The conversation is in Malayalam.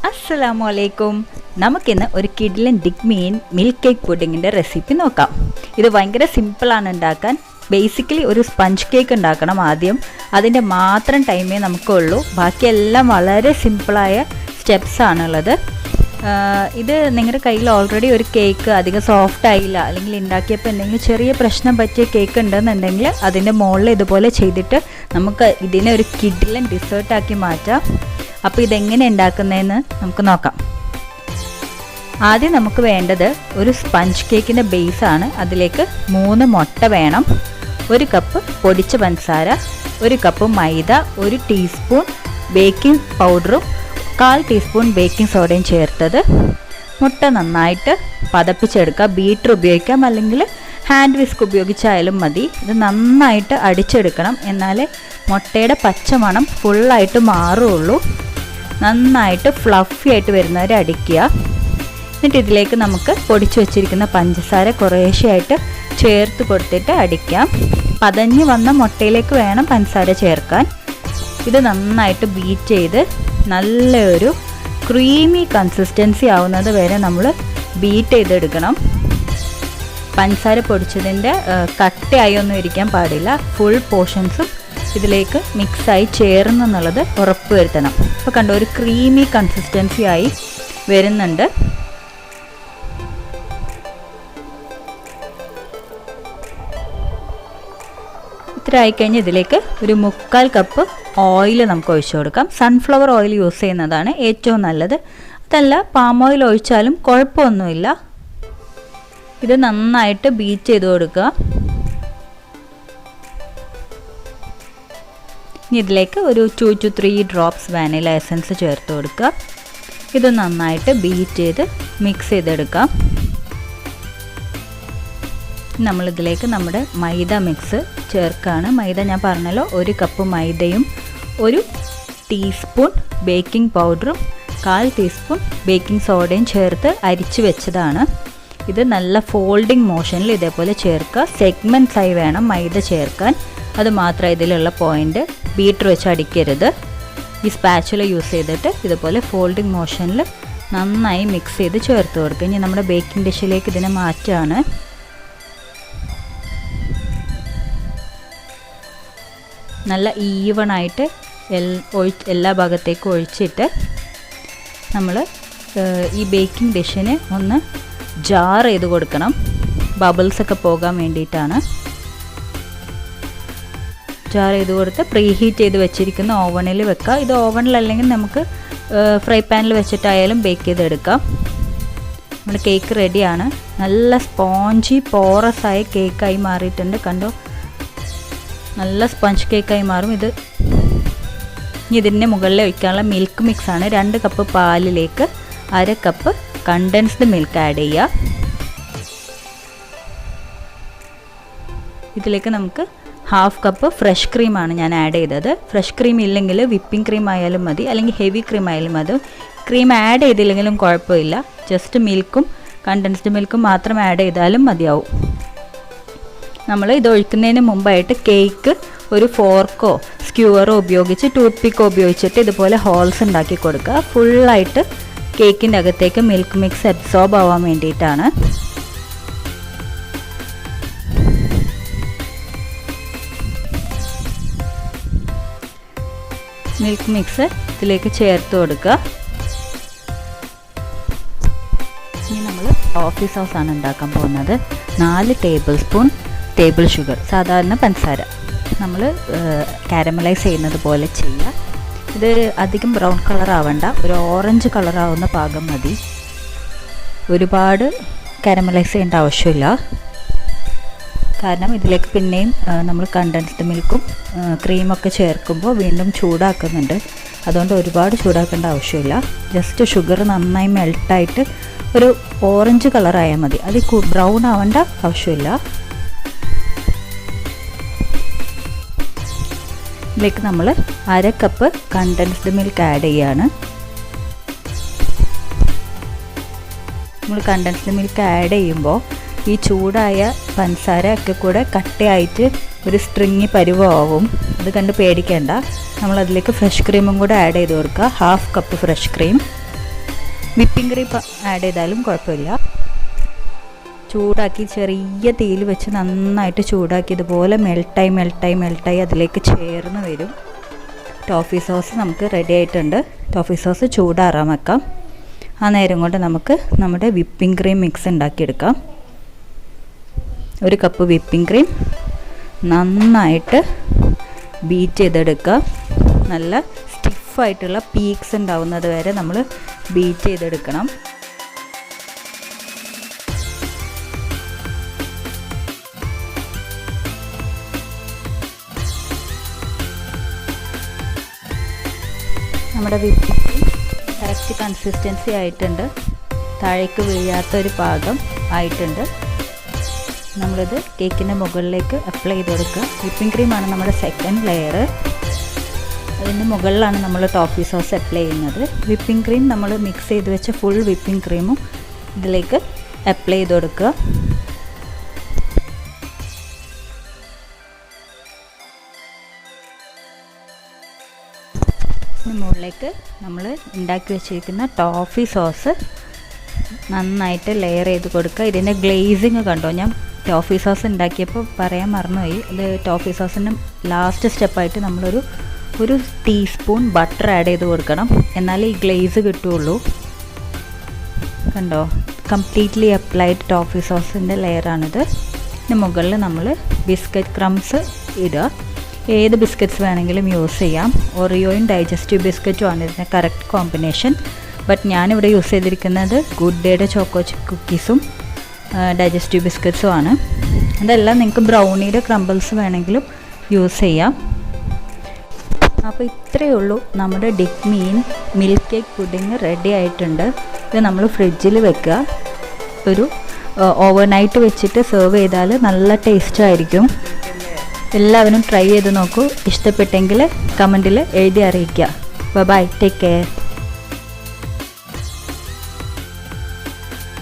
അസ്സലാമലൈക്കും. നമുക്കിന്ന് ഒരു കിഡിലൻ digmein മിൽക്ക് കേക്ക് പുഡിങ്ങിൻ്റെ റെസിപ്പി നോക്കാം. ഇത് ഭയങ്കര സിമ്പിളാണ് ഉണ്ടാക്കാൻ. ബേസിക്കലി ഒരു സ്പഞ്ച് കേക്ക് ഉണ്ടാക്കണം ആദ്യം. അതിൻ്റെ മാത്രം ടൈമേ നമുക്കുള്ളൂ. ബാക്കിയെല്ലാം വളരെ സിമ്പിളായ സ്റ്റെപ്സാണുള്ളത്. ഇത് നിങ്ങളുടെ കയ്യിൽ ഓൾറെഡി ഒരു കേക്ക് അധികം സോഫ്റ്റ് ആയില്ല, അല്ലെങ്കിൽ ഉണ്ടാക്കിയപ്പോൾ എന്തെങ്കിലും ചെറിയ പ്രശ്നം പറ്റിയ കേക്ക് ഉണ്ടെന്നുണ്ടെങ്കിൽ അതിൻ്റെ മുകളിൽ ഇതുപോലെ ചെയ്തിട്ട് നമുക്ക് ഇതിനെ ഒരു കിഡിലൻ ഡിസേർട്ടാക്കി മാറ്റാം. അപ്പോൾ ഇതെങ്ങനെ ഉണ്ടാക്കുന്നതെന്ന് നമുക്ക് നോക്കാം. ആദ്യം നമുക്ക് വേണ്ടത് ഒരു സ്പഞ്ച് കേക്കിൻ്റെ ബേസാണ്. അതിലേക്ക് 3 മുട്ട വേണം, 1 കപ്പ് പൊടിച്ച പഞ്ചസാര, 1 കപ്പ് മൈദ, 1 ടീസ്പൂൺ ബേക്കിംഗ് പൗഡറും 1/4 ടീസ്പൂൺ ബേക്കിംഗ് സോഡയും ചേർത്തത്. മുട്ട നന്നായിട്ട് പതപ്പിച്ചെടുക്കുക. ബീറ്റർ ഉപയോഗിക്കാം, അല്ലെങ്കിൽ ഹാൻഡ് വിസ്ക് ഉപയോഗിച്ചായാലും മതി. ഇത് നന്നായിട്ട് അടിച്ചെടുക്കണം, എന്നാലേ മുട്ടയുടെ പച്ചമണം ഫുള്ളായിട്ട് മാറുള്ളൂ. നന്നായിട്ട് ഫ്ലഫി ആയിട്ട് വരുന്നവരെ അടിക്കുക. എന്നിട്ട് ഇതിലേക്ക് നമുക്ക് പൊടിച്ചു വച്ചിരിക്കുന്ന പഞ്ചസാര കുറേശ്ശെയായിട്ട് ചേർത്ത് കൊടുത്തിട്ട് അടിക്കാം. പതഞ്ഞ് വന്ന മുട്ടയിലേക്ക് വേണം പഞ്ചസാര ചേർക്കാൻ. ഇത് നന്നായിട്ട് ബീറ്റ് ചെയ്ത് നല്ലൊരു ക്രീമി കൺസിസ്റ്റൻസി ആവുന്നത് വരെ നമ്മൾ ബീറ്റ് ചെയ്തെടുക്കണം. പഞ്ചസാര പൊടിച്ചതിൻ്റെ കട്ടയായി ഒന്നും ഇരിക്കാൻ പാടില്ല. ഫുൾ പോർഷൻസും ഇതിലേക്ക് മിക്സായി ചേർന്നെന്നുള്ളത് ഉറപ്പ് വരുത്തണം. ഇപ്പോൾ കണ്ടോ, ഒരു ക്രീമി കൺസിസ്റ്റൻസി ആയി വരുന്നുണ്ട്. ഇത്ര ആയിക്കഴിഞ്ഞ് ഇതിലേക്ക് ഒരു 3/4 കപ്പ് ഓയിൽ നമുക്ക് ഒഴിച്ചു കൊടുക്കാം. സൺഫ്ലവർ ഓയിൽ യൂസ് ചെയ്യുന്നതാണ് ഏറ്റവും നല്ലത്. അതല്ല, പാം ഓയിൽ ഒഴിച്ചാലും കുഴപ്പമൊന്നുമില്ല. ഇത് നന്നായിട്ട് ബീറ്റ് ചെയ്ത് കൊടുക്കുക. ഇനി ഇതിലേക്ക് ഒരു 2 to 3 ഡ്രോപ്സ് വാനില എസൻസ് ചേർത്ത് കൊടുക്കുക. ഇത് നന്നായിട്ട് ബീറ്റ് ചെയ്ത് മിക്സ് ചെയ്തെടുക്കാം. നമ്മളിതിലേക്ക് നമ്മുടെ മൈദ മിക്സ് ചേർക്കുകയാണ്. മൈദ ഞാൻ പറഞ്ഞല്ലോ, 1 കപ്പ് മൈദയും 1 ടീസ്പൂൺ ബേക്കിംഗ് പൗഡറും 1/4 ടീസ്പൂൺ ബേക്കിംഗ് സോഡയും ചേർത്ത് അരിച്ച് വെച്ചതാണ്. ഇത് നല്ല ഫോൾഡിങ് മോഷനിൽ ഇതേപോലെ ചേർക്കുക. സെഗ്മെൻറ്റ്സായി വേണം മൈദ ചേർക്കാൻ. അത് മാത്രമേ ഇതിലുള്ള പോയിൻ്റ്. ബീറ്റർ വെച്ച് അടിക്കരുത്. ഈ സ്പാച്ചുല യൂസ് ചെയ്തിട്ട് ഇതുപോലെ ഫോൾഡിങ് മോഷനിൽ നന്നായി മിക്സ് ചെയ്ത് ചേർത്ത് കൊടുക്കുക. ഇനി നമ്മുടെ ബേക്കിംഗ് ഡിഷിലേക്ക് ഇതിനെ മാറ്റുകയാണ്. നല്ല ഈവണായിട്ട് എല്ലാ ഭാഗത്തേക്കും ഒഴിച്ചിട്ട് നമ്മൾ ഈ ബേക്കിംഗ് ഡിഷിന് ഒന്ന് ജാർ ചെയ്ത് കൊടുക്കണം. ബബിൾസൊക്കെ പോകാൻ വേണ്ടിയിട്ടാണ്. ജാർ ചെയ്ത് കൊടുത്ത് പ്രീഹീറ്റ് ചെയ്ത് വെച്ചിരിക്കുന്ന ഓവണിൽ വെക്കുക. ഇത് ഓവണിലല്ലെങ്കിൽ നമുക്ക് ഫ്രൈ പാനിൽ വെച്ചിട്ടായാലും ബേക്ക് ചെയ്തെടുക്കാം. നമ്മുടെ കേക്ക് റെഡിയാണ്. നല്ല സ്പോഞ്ചി പോറസ് ആയ കേക്കായി മാറിയിട്ടുണ്ട്. കണ്ടോ, നല്ല സ്പഞ്ച് കേക്കായി മാറും ഇത്. ഇനി ഇതിൻ്റെ മുകളിൽ ഒഴിക്കാനുള്ള മിൽക്ക് മിക്സാണ്. 2 കപ്പ് പാലിലേക്ക് 1/2 കപ്പ് കണ്ടൻസ്ഡ് മിൽക്ക് ആഡ് ചെയ്യുക. ഇതിലേക്ക് നമുക്ക് 1/2 കപ്പ് ഫ്രഷ് ക്രീമാണ് ഞാൻ ആഡ് ചെയ്തത്. ഫ്രഷ് ക്രീം ഇല്ലെങ്കിൽ വിപ്പിംഗ് ക്രീം ആയാലും മതി, അല്ലെങ്കിൽ ഹെവി ക്രീം ആയാലും മതി. ക്രീം ആഡ് ചെയ്തില്ലെങ്കിലും കുഴപ്പമില്ല. ജസ്റ്റ് മിൽക്കും കണ്ടൻസ്ഡ് മിൽക്കും മാത്രം ആഡ് ചെയ്താലും മതിയാവും. നമ്മൾ ഇത് ഒഴിക്കുന്നതിന് മുമ്പായിട്ട് കേക്ക് ഒരു ഫോർക്കോ സ്ക്യൂവറോ ഉപയോഗിച്ച്, ടൂത്ത് പിക്കോ ഉപയോഗിച്ചിട്ട് ഇതുപോലെ ഹോൾസ് ഉണ്ടാക്കി കൊടുക്കുക. ഫുള്ളായിട്ട് കേക്കിൻ്റെ അകത്തേക്ക് മിൽക്ക് മിക്സ് അബ്സോർബ് ആവാൻ വേണ്ടിയിട്ടാണ്. മിൽക്ക് മിക്സ് ഇതിലേക്ക് ചേർത്ത് കൊടുക്കുക. ഇനി നമ്മൾ ടോഫി സോസാണ് ഉണ്ടാക്കാൻ പോകുന്നത്. 4 ടേബിൾ സ്പൂൺ ടേബിൾ ഷുഗർ, സാധാരണ പഞ്ചസാര, നമ്മൾ കാരമലൈസ് ചെയ്യുന്നത് പോലെ ചെയ്യുക. ഇത് അധികം ബ്രൗൺ കളർ ആവണ്ട, ഒരു ഓറഞ്ച് കളർ ആവുന്ന പാകം മതി. ഒരുപാട് കാരമലൈസ് ചെയ്യേണ്ട ആവശ്യമില്ല. കാരണം ഇതിലേക്ക് പിന്നെയും നമ്മൾ കണ്ടൻസ്ഡ് മിൽക്കും ക്രീമൊക്കെ ചേർക്കുമ്പോൾ വീണ്ടും ചൂടാക്കുന്നുണ്ട്. അതുകൊണ്ട് ഒരുപാട് ചൂടാക്കേണ്ട ആവശ്യമില്ല. ജസ്റ്റ് ഷുഗർ നന്നായി മെൽട്ടായിട്ട് ഒരു ഓറഞ്ച് കളറായാൽ മതി. അത് ബ്രൗൺ ആവേണ്ട ആവശ്യമില്ല. ഇതിലേക്ക് നമ്മൾ 1/2 കപ്പ് കണ്ടൻസ്ഡ് മിൽക്ക് ആഡ് ചെയ്യുകയാണ്. നമ്മൾ കണ്ടൻസ്ഡ് മിൽക്ക് ആഡ് ചെയ്യുമ്പോൾ ഈ ചൂടായ പഞ്ചസാര ഒക്കെ കൂടെ കട്ടയായിട്ട് ഒരു സ്ട്രിങ്ങി പരുവമാവും. അത് കണ്ട് പേടിക്കേണ്ട. നമ്മളതിലേക്ക് ഫ്രഷ് ക്രീമും കൂടെ ആഡ് ചെയ്ത് കൊടുക്കുക. 1/2 cup fresh cream. Whipping cream add ചെയ്താലും കുഴപ്പമില്ല. ചൂടാക്കി ചെറിയ തീയിൽ വെച്ച് നന്നായിട്ട് ചൂടാക്കി ഇതുപോലെ മെൽട്ടായി അതിലേക്ക് ചേർന്ന് വരും. ടോഫി സോസ് നമുക്ക് റെഡി ആയിട്ടുണ്ട്. ടോഫി സോസ് ചൂടാറാൻ വെക്കാം. ആ നേരം കൊണ്ട് നമുക്ക് നമ്മുടെ വിപ്പിംഗ് ക്രീം മിക്സ് ഉണ്ടാക്കിയെടുക്കാം. 1 കപ്പ് വിപ്പിംഗ് ക്രീം നന്നായിട്ട് ബീറ്റ് ചെയ്തെടുക്കുക. നല്ല സ്റ്റിഫായിട്ടുള്ള പീക്സ് ഉണ്ടാവുന്നത് വരെ നമ്മൾ ബീറ്റ് ചെയ്തെടുക്കണം. നമ്മുടെ വിപ്പിംഗ് ക്രീം കറക്റ്റ് കൺസിസ്റ്റൻസി ആയിട്ടുണ്ട്. താഴേക്ക് വീഴാത്തൊരു പാകം ആയിട്ടുണ്ട്. നമ്മളിത് കേക്കിൻ്റെ മുകളിലേക്ക് അപ്ലൈ ചെയ്ത് കൊടുക്കുക. വിപ്പിംഗ് ക്രീമാണ് നമ്മുടെ സെക്കൻഡ് ലെയർ. അതിൻ്റെ മുകളിലാണ് നമ്മൾ ടോഫി സോസ് അപ്ലൈ ചെയ്യുന്നത്. വിപ്പിംഗ് ക്രീം നമ്മൾ മിക്സ് ചെയ്ത് വെച്ച ഫുൾ വിപ്പിംഗ് ക്രീമും ഇതിലേക്ക് അപ്ലൈ ചെയ്ത് കൊടുക്കുക. മുകളിലേക്ക് നമ്മൾ ഉണ്ടാക്കി വെച്ചിരിക്കുന്ന ടോഫി സോസ് നന്നായിട്ട് ലെയർ ചെയ്ത് കൊടുക്കുക. ഇതിൻ്റെ ഗ്ലേസിങ് കണ്ടോ, ഞാൻ ടോഫി സോസ് ഉണ്ടാക്കിയപ്പോൾ പറയാൻ മറന്നുപോയി. അത് ടോഫി സോസിൻ്റെ ലാസ്റ്റ് സ്റ്റെപ്പായിട്ട് ഒരു ടീസ്പൂൺ ബട്ടർ ആഡ് ചെയ്ത് കൊടുക്കണം. എന്നാലേ ഈ ഗ്ലേസ് കിട്ടുകയുള്ളൂ. കണ്ടോ, കംപ്ലീറ്റ്ലി അപ്ലൈഡ് ടോഫി സോസിൻ്റെ ലെയറാണിത്. ഇതിന് മുകളിൽ നമ്മൾ ബിസ്ക്കറ്റ് ക്രംസ് ഇടുക. ഏത് ബിസ്ക്കറ്റ്സ് വേണമെങ്കിലും യൂസ് ചെയ്യാം. ഒറിയോയും ഡൈജസ്റ്റീവ് ബിസ്ക്കറ്റും ആണ് ഇതിൻ്റെ കറക്റ്റ് കോമ്പിനേഷൻ. ബട്ട് ഞാനിവിടെ യൂസ് ചെയ്തിരിക്കുന്നത് ഗുഡ് ഡേയുടെ ചോക്കോ കുക്കീസും ഡൈജസ്റ്റീവ് ബിസ്ക്കറ്റ്സും ആണ്. അതെല്ലാം നിങ്ങൾക്ക് ബ്രൗണിയുടെ ക്രംബിൾസ് വേണമെങ്കിലും യൂസ് ചെയ്യാം. അപ്പോൾ ഇത്രയേ ഉള്ളൂ, നമ്മുടെ digmein milk cake pudding ready ആയിട്ടുണ്ട്. ഇത് നമ്മൾ ഫ്രിഡ്ജിൽ വെക്കുക. ഒരു ഓവർനൈറ്റ് വെച്ചിട്ട് സെർവ് ചെയ്താൽ നല്ല ടേസ്റ്റ് ആയിരിക്കും. എല്ലാവരും ട്രൈ ചെയ്ത് നോക്കൂ. ഇഷ്ടപ്പെട്ടെങ്കിൽ കമൻറ്റിൽ എഴുതി അറിയിക്കുക. Bye, take care.